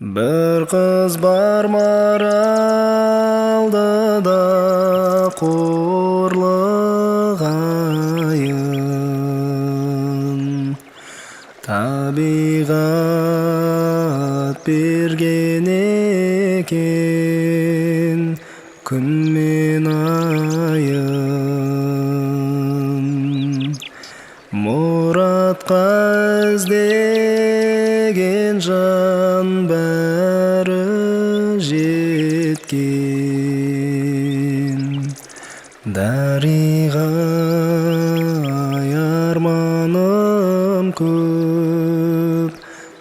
Bir kız бар maraldıda қорлығайын. Табиғат берген екен күн мен айын. Мұратқа іздеген жан бәрі жеткен. Дариға арманым көп,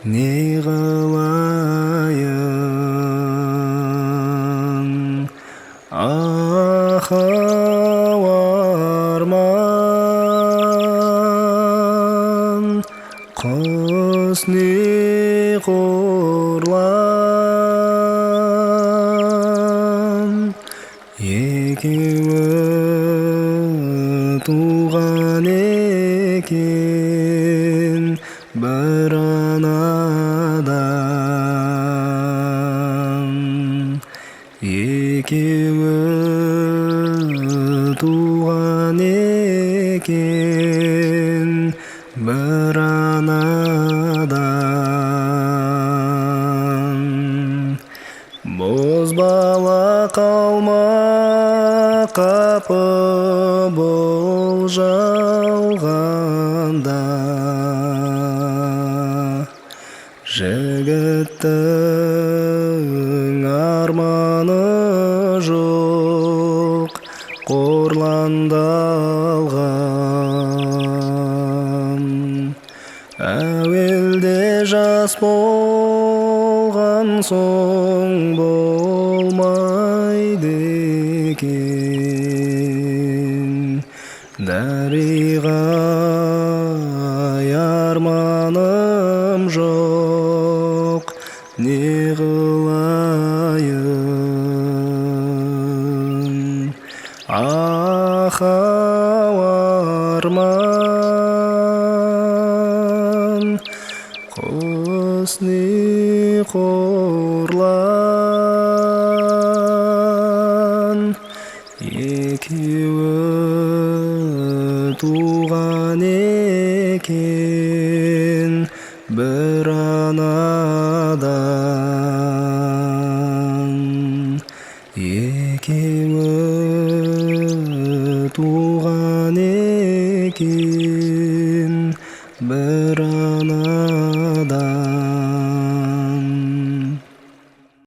не қылайын. Ахау арман, құс не қорлан. Екеуі туған екен бір анадан. Екеуі туған екен бір анадан. Бозбала қалма қапы бол жалғанда, жігіттің арманы жоқ, қорландалған. Әуелде жас болған соң болмайды екен. Дариға арманым жоқ, не қылайын. Ахау арман, құс не қорлан.